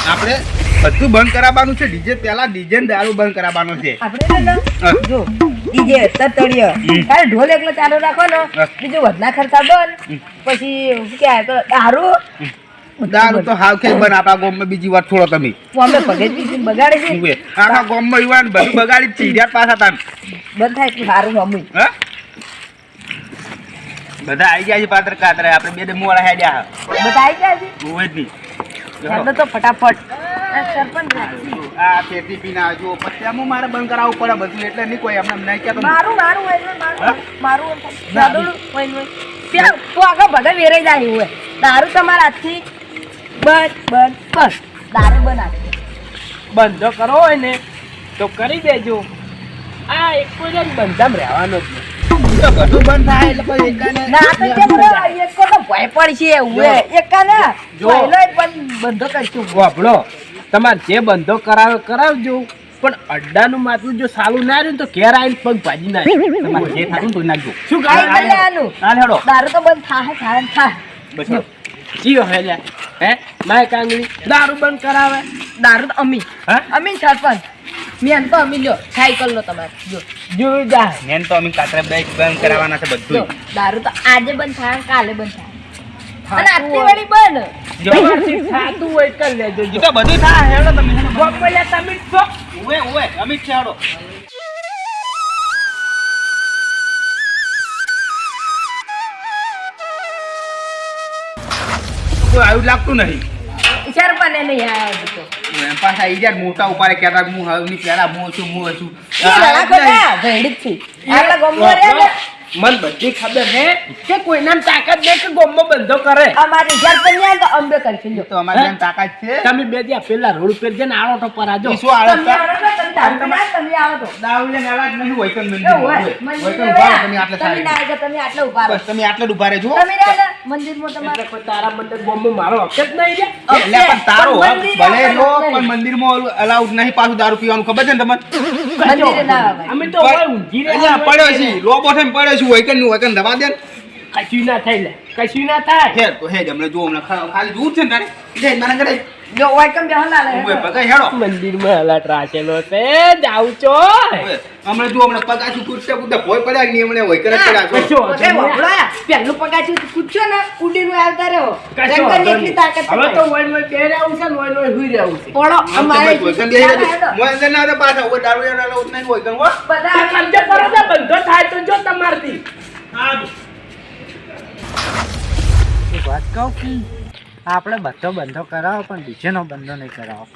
આપણે બધું બંધ કરાવવાનું છે. ડીજે પેલા ડીજે ને દારૂ બંધ કરાવવાનો છે આપણે જો ડીજે તતડીય ખાલી ઢોલ એકલો ચાલુ રાખો ને બીજું વધના ખર્ચા બંધ પછી શું કહેવાય તો દારૂ તો હાવ કે બન આપણા ગામમાં બીજી વાર છોડો તમે અમે ભગત બીજી બગાડે છે આખા ગામમાં યુવાન બધું બગાડી ચીડિયા પાછા તાન બંધ થાય એટલું સારું અમુક હા બધા આવી ગયા છે પાત્ર કાતરે આપણે બે મોડા હેડ્યા બધા આવી ગયા છે હોય જ નહીં ચાલો તો ફટાફટ સરપંચ રાખી આ પેટી પીને આવજો પછી આમ મારે બંધ કરાવવું પડે બધું એટલે નહીં કોઈ એમને નહીં કહેતો મારું મારું દાદોડું હોય ત્યાં તો આગળ બધા વેરાઈ જાય એવું હોય દારૂ તમારા હાથથી બસ દારૂ બનાવે બંધો કરવો હોય ને તો કરી દેજો આ એક કોઈ બંધામ રહેવાનો જ નહીં બધું બંધ થાય એટલે પછી એકાને ના તો કેમ એક તો ભય પડશે એવું હોય એકાને જોઈલો પણ બંધો કરશું વાપડો તમારે જે બંધો કરાવજો પણ અડ્ડાનું માથું જો સાલું ના રહ્યું તો ઘેર આવીને પગ ભાજી નાખે તમારે જે થાતું તો નાખજો શું આનું ના હેડો દારૂ તો બંધ થાય બસ જીઓ હેલ્યા હે માય કાંગળી દારૂ બંધ કરાવે દારૂ તો અમી હા અમી સરપંચ મેન તો અમી લ્યો સાયકલ લો તમારે જો જોઈ જાય મેન તો અમે કાતરે બંધ કરાવવાના છે બધું દારૂ તો આજે બંધ થાય કાલે બંધ થાય અને આટલી વાળી બંધ જવાથી થાતું હોય કરી લેજો ઈ તો બધું થાય હેડો તમે ગોપલ્યા તમે છો ઓએ અમે જ હેડો કોઈ આવું લાગતું નહીં સરપંચ નહીં આવ્યો તો પાછા ઈ જ્યારે મોટા ઉપાડે કહેતા હું હવે પેલા હું છું ભેડી જ છે આટલા ગમવા રે ને મન બધી ખબર હે કે કોઈ નામ તાકાત દે કે ગોમો બંધો કરે અમારી સરપંચ ને તો અંબે કરશે લ્યો તો અમારી જેમ તાકાત છે તમે બે જ્યાં પેલા રોડ ઉપર જઈને આળો તો પરાજો ઈ શું આળસ તમે આવો તો તમે આવો તો દાવલે નાલા જ નહીં હોય કન મંદિર એવું હોય. હોય કન ઉભા રહો તમે આટલે તમે સારી ના આવ્યા, તમે આટલે ઉભા રહો. બસ તમે આટલે જ ઉભા રહેજો તમે ના આવ્યા, મંદિરમાં તમારે એટલે કોઈ તારા મંદિર ગોમો મારો હક જ નહીં રે એટલે પણ તારો હક મંદિરે ભલે લો આવવાનું પણ મંદિરમાં અલાઉડ નહીં પાછું દારૂ પીવાનું ખબર છે ને તમને મંદિરે ના આવે. અમે તો હોય ઊંઘી અહીંયા પડ્યો છે લોબો થઈને પડ્યો છું હોય કન દવા દે ને કશું ના થાય લે કશું ના થાય હે તો હે હમણાં જો હમણાં ખાલી દૂર છે ને તારે જય મને કરે જો ઓય કેમ બેહો ના લે. ઓય પગાઈ હેડો મંદિરમાં હલાટ રાખેલો છે જાઉં છો ઓય હમણાં જો હમણાં પગાશું કૂદતે કૂદતે ભોય પડ્યા કે નહીં હમણાં હોય કરે પડ્યા છો કશો ઓકે વફડા, પહેલું પગાચ્યું તું કૂદશો ને ઉડીનું આવતા રહો. કશો જંગલની એટલી તાકાત હવે છે. તો વોય વોય બે રહેવું છે ને વોય વોય હુઈ રહેવું છે પોળો આમ તો અમારે ભાઈ હોય કન બેહી રહેજો મોય અંદર ના આવે પાછા ઓય દારૂ એના અલાઉડ નહીં હોય કન હો બધા આ સમજે કરો ને બંધો થાય તો જો તમારથી હા એક વાત કહું કે આપણે બધો બંધો કરાવો પણ ડીજેનો બંધો નહીં કરાવો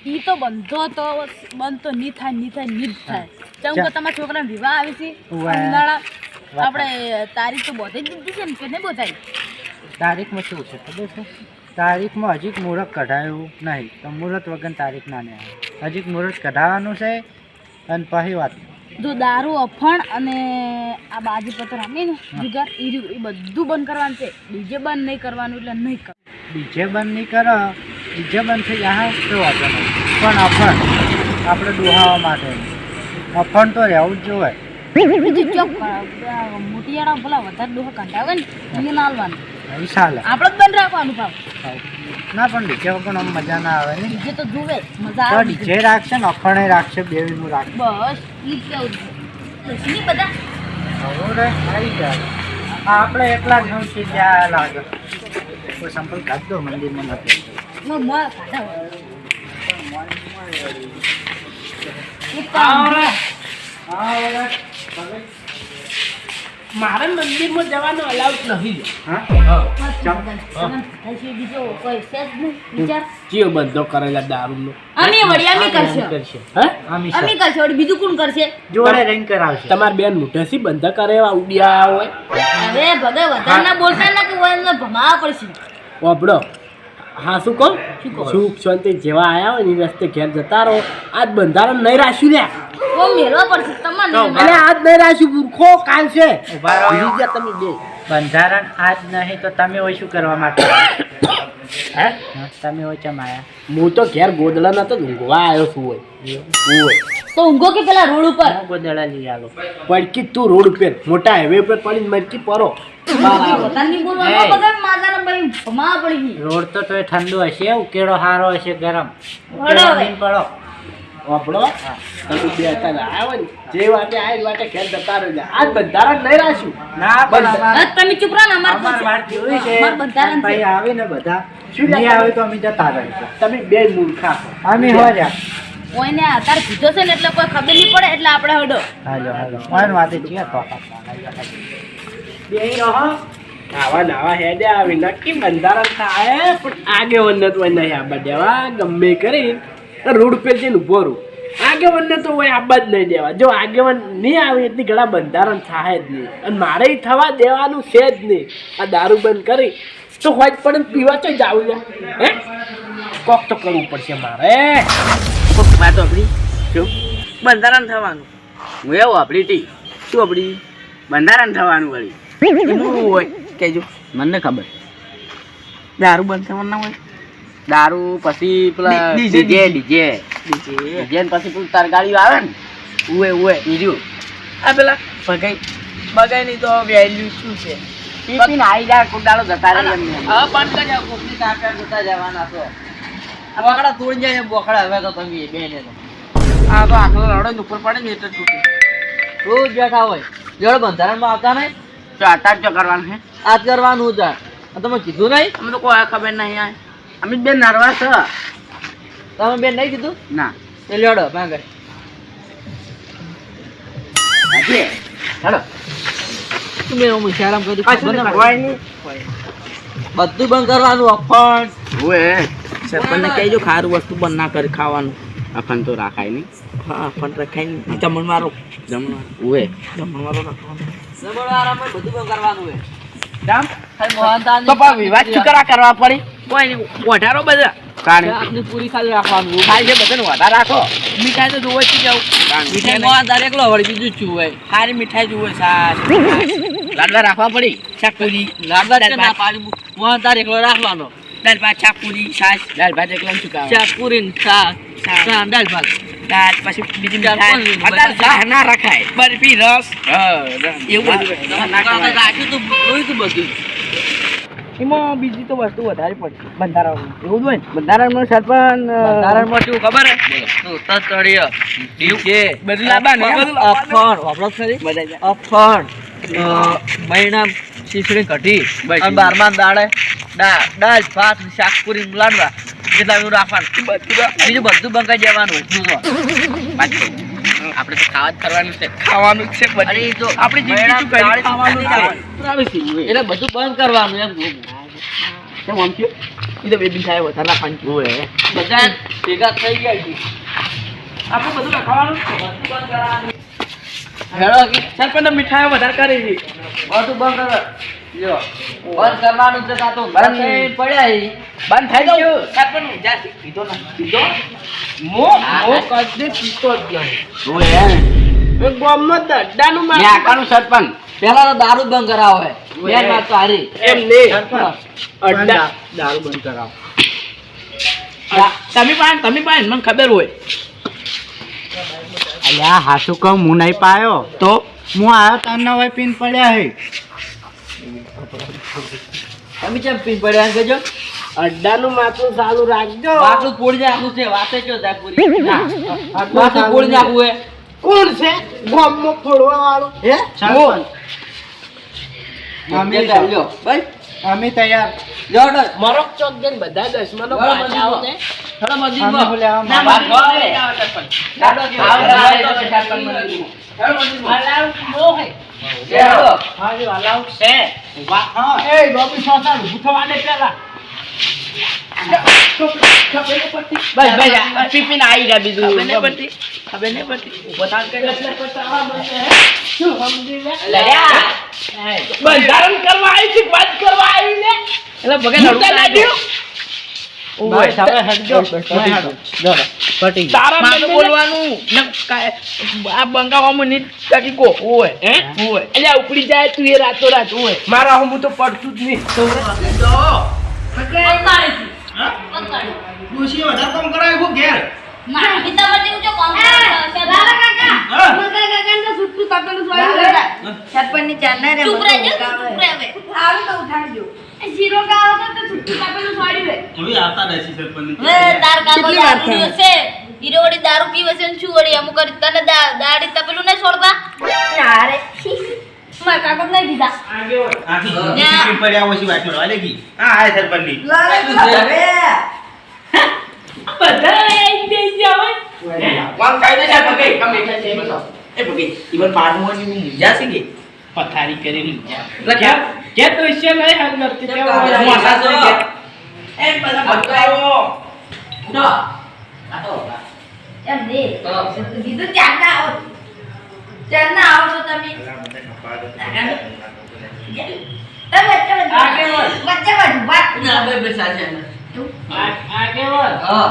ઈ તો બંધો તો બંધ તો નહીં થાય નહીં થાય નહીં જ થાય કેમ કે તમારા છોકરાનો વિવાહ આવે છે ઉવ્વે. ઉનાળા આપણે તારીખ તો બોધાઈ જ દીધી છે ને કે નહીં બોધાઈ તારીખમાં શું છે ખબર છે તારીખમાં હજી મુહૂર્ત કઢાયું નહીં તો મુહૂર્ત વગર તારીખ ના ને આવે હજી મુહૂર્ત કઢાવવાનું છે અને પછી વાત જો દારૂ અફણ અને આ બાજીપત્ર આમે ને જુગાર એ બધું બંધ કરવાનું છે ડીજે બંધ નહીં કરવાનું એટલે નહીં કરવાનું ડીજે બંધ નહીં કરો ડીજે બંધ થઈ જાય તો વાંધો નહીં પણ અફણ આપણે દુહાવા માટે અફણ તો રહેવું જ જોઈએ બીજું ચોક મોટિયાળા પેલા વધારે ડોહા કંટાવે ને એને ના હાલવાનું એ ચાલે આપણે જ બંધ રાખવાનું ભાવ ના પણ ડીજે વગર આમ મજા ના આવે ને ડીજે તો જુએ મજા તો આવે ડીજે રાખશે ને અફણે રાખશે બેવીનું રાખશે બસ ઈ જ કેવું છે નહીં બધા હવે આવી જાય આપણે એકલા જ હું છીએ ત્યાં લાગે કોઈ સંપલ કાઢતો મંદિરમાં નથી મારે મંદિરમાં જવાનો અલાઉડ નહીં જીવ બંધો કરેલા દારૂનો બીજું કોણ કરશે જોડે રહીને કરાવશે તમારે બેન મોટેથી બંધા કરે એવા ઉડિયા હોય હવે ભગે વધારે ના બોલતા ના કે ઓય ભમાવા પડશે વાપડો હા શું કહું સુખ શાંતિ જેવા આયા હોય ને એ રસ્તે ઘેર જતા રહો આજ બંધારણ નહીં રાખ્યું લ્યા ઓ મેળવા પડશે તમને અરે આજ નહીં રાખ્યું મૂર્ખો કાલ છે ઉભા રહો. ભૂલી ગયા તમે બે બંધારણ આજ નહીં તો તમે હોય શું કરવા માટે હે તમે હોય ચમ આયા હું તો ઘેર ગોદડા નતો ઊંઘવા આવ્યો છું હોય તો ઊંઘો કે પેલા રોડ ઉપર હું ગોદડા લઈ આલો પડકી તું રોડ ઉપર મોટા હાઈવે ઉપર પડીને મરકી પરો પોતાની બોલવા બધા માજાના ભાઈ ભમા પડી ગઈ રોડ તો તોય ઠંડુ હશે ઉકેળો સારો હશે ગરમ વળો હવે. પડો વાપડો તમે બે હતા આવ્યો ને જે વાટે આ વાટે ઘેર જતા રહેજો આજ બંધારણ નહીં રાખ્યું ના પણ હવે તમે ચૂપ રહો ને અમાર વાત કેવી છે અમાર બંધારણ છે. ભાઈ આવે ને બધા શું નહીં આવે તો અમે જતા રહીશું તમે બે મૂર્ખા છો. અમે હો જા કોઈને અત્યારે કીધો છે ને એટલે કોઈ ખબર નહીં પડે એટલે આપણે હડો હાલો મારી વાતે છે તો બે રહો આવા નાવા હેડે આવી નક્કી બંધારણ થાય પણ આગેવન તો નહીં આબા દેવા ગમે કરી રોડ ઉપર જઈને ઉભો રહું આગેવનને તો હોય આબા જ નહીં દેવા જો આગેવન નહીં આવે એટલી ઘણા બંધારણ થાય જ નહીં અને મારે થવા દેવાનું છે જ નહીં આ દારૂ બંધ કરી તો હોય પણ પીવા તો જાવું છે હે કોક તો કરવું પડશે મારે વાત આપણી શું બંધારણ થવાનું હું એવું આપણી ટી શું આપણી બંધારણ થવાનું વળી એનું હોય કહેજો મને ખબર દારૂ બંધ થવાનું ના હોય દારૂ પછી પેલા ડીજે ડીજે પછી પેલું તરગાડીઓ આવે ને ઉએ બીજું આ પેલા બગાઈ ની તો વેલ્યુ શું છે પીપીને આવી જાય કુડાળો જતા રહે એમને હવે બંધ કરી જાવ કોકની કાકા જતા જવાના છો બોકડા તોડી જાય બોકડા હવે તો તમે બેને તો આ તો આખલો રડો ઉપર પડે ને એટલે તૂટે રોજ બેઠા હોય જોડે બંધારણમાં આવતા નહીં તો આતા જ કરવાનું છે આ જ કરવાનું છે તમે કીધું નહીં અમે તો કોઈ ખબર નહીં આ અમે બેન નર્વસ છે તમે બેન નહીં કીધું ના એ લેડો ભાગે હાજી હેડો તમે હું શરમ કરી ખબર ના હોય નહીં બધું બંધ કરવાનું અફણ ઓએ સરપંચને કહેજો ખારું વસ્તુ બંધ ના કરી ખાવાનું અફણ તો રાખાય નહીં હા અફણ રખાય નહીં જમણ મારો જમણ ઓએ જમણ મારો રાખવાનું જમણવારામાં બધું બંધ કરવાનું હોય જામ ખાલી મોહનદાસ તો પણ વિવાદ ચુકરા કરવા પડી કોઈ નહીં ઓઢારો બધા આપની પૂરી ખાલી રાખવાનું ખાઈ છે બધાને વધારે રાખો મીઠાઈ તો જોવે જ જાવ મીઠાઈ મોહનદાસ એકલો વળી બીજું શું હોય સારી મીઠાઈ જોવે સારી લાડવા રાખવા પડી શાકપુરી લાડવા ના પાડી મોહનદાસ એકલો રાખવાનો દાળ ભાત શાકપુરી છાશ દાળ ભાત એકલો શું કામ શાકપુરી શાક દાળ ભાત દાળ પછી બીજી મીઠાઈ વધારે ચા ના રખાય બરફી રસ એવું બધું રાખ્યું તો જોયું તું બધું એમાં બીજી તો વસ્તુ વધારે પડશે બંધારણ એવું જ હોય ને બંધારણમાં સરપંચ બંધારણમાં શું ખબર હે બધું લાવવાનું અફણ મહિના શીશડી કઢી અને 12મા દાડે દાળ ભાત શાકપુરી લાડવા જેટલા એવું રાખવાનું બીજું બધું બંકાઈ જવાનું આપણે તો ખાવાનું છે આપણી જિંદગી ખાવાનું છે એટલે બધું બંધ કરવાનું એમ કેમ આમ થયું એ તો બે બી થાય વધારે રાખવાનું હોય બધા ભેગા થઈ ગયા છે આપણે બધું ખાવાનું બધું બંધ કરવાનું હેડો કે સરપંચ મીઠાઈઓ વધારે કરી છે બધું બંધ કરો લ્યો બંધ કરવાનું છે સાતો બંધ થઈ પડ્યા બંધ થઈ ગયું સરપંચ જા પીધો ના પીધો મો કદે પીતો જ નહીં ઓય એ ગોમમાં દડાનું માર આકાનું સરપંચ પહેલા તો દારૂ બંધ કરાવો હે બેન વાત તો હારી એમ ને અડ્ડા દારૂ બંધ કરાવો તમે પાણ મને ખબર હોય અલ્યા હાસુ કહું હું નહીં પાયો તો હું આવ્યો તને હવે પીન પડ્યા હે તમે કેમ પીન પડ્યા એમ કહેજો અડ્ડાનું માથું ચાલુ રાખજો આટલું પોડી નાખવું છે વાતે કયો થાય પૂરી આટલું પોડી નાખવું હે કોણ છે ગોમમાં ફોડવા વાળું હે સરપંચ અમે લ્યો ભાઈ અમે તૈયાર જોડો મરોક ચોક જઈને બધા દસમાનો બરાબર, પાછા આવો ને થોડા અમે મંદિરમાં બોલ્યા ના વાત હોય ચાલો કે એ ગોપી સોસા ઊભું થવા દે પેલા ટિફિન આવી ગયા બીજું ખબર નહીં પડતી ઉભો થાક બંધારણ કરવા આવી છે વાત કરવા આવી ને એટલે બગા બસ હવે હટજો પટી તારા મારું બોલવાનું આ બંગાવામાં નીટ કાકી કો હોય હે હોય એટલે ઉપડી જાય તું એ રાતો રાત હોય મારા હું તો પડતું જ નહીં ડોશી વધારે કામ કરાય ઘેર મારી તમારે જેવું જો કોમ લાલા કાકા હા. મગા કાકાને તો સુટ્ટું તપેલું સોળી દે સરપંચની ચારના રે ચૂપ રહેજો ચૂપ રહે હવે આવે તો ઉઠાડજો એ શીરો ગાવ તો સુટ્ટું તપેલું સોળી દે હવે આવતા રહેશે સરપંચ હવે તાર કાકો કેટલી વાર દારૂ થાય? પીવે છે હીરો વળી દારૂ પીવે છે ને શું વળી અમુક કરી તને દાડી તપેલું નહીં છોડતા ના રે મારા કાકા નહીં દીધા આગે વળ. આખી ના. ટીમ પડ્યા ઓછી વાત મળવા લેગી હા આ સરપંચની લાલા હવે બધા આઈ જઈ જાવ કોણ કાયદો છે પગે કમ બેઠા છે બતાવો એ પગે ઈવન પાડવાની હું મૂંઝા છે કે પથારી કરીને એટલે ક્યાં ક્યાં તો છે નહીં હાલ કરતી હું ત્યાં આશા છે કે એમ બધા બતાવો જો આ તો એમ દે તો કીધું ચારના આવો છો તમે આગે વળ. વચ્ચે વાત ના બે બે સાચે આગે વળ. હા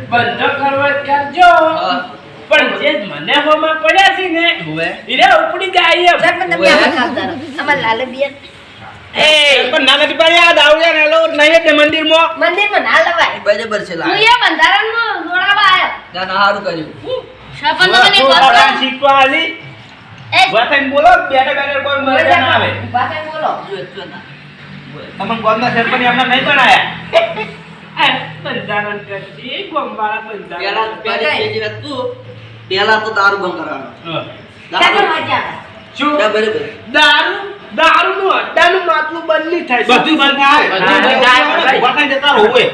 બંધો કરવા જ કરજો હા. પણ જે મને હોમાં પડ્યા છે ને હોવે હીરે ઉપડી જાય એમ. સરપંચ તમે આમાં કામ કરો અમાર લાલે બિયન એ પણ ના નથી પડ્યા દાવડિયા નેલો નહીં તે મંદિરમાં મંદિરમાં ના લવાય બરાબર છે હું લાગે એ બંધારણમાં દોડાવા આયો ના ના સારું કર્યું સરપંચ મને તું વાત અડાન શીખવા આલી એ વતન બોલો બેઠા બેઠા કોઈ મજા ના આવે ઉભા થઈને બોલો જો એટલો ના તમે ગામના સરપંચ એમને નહીં બનાયા આ બંધારણ કરતી ગોમવાળા પેલા બંધારણ પેલી પેલી વાત તું પેલા તો દારૂ બંધ કરવાનો હા. કાકા વાંચ્યા શું ના બરાબર દારૂનું અડ્ડાનું માટલું બંધ નહીં થાય બધું બંધ થાય બધું બંધ થાય. વતન જતા રહો હોય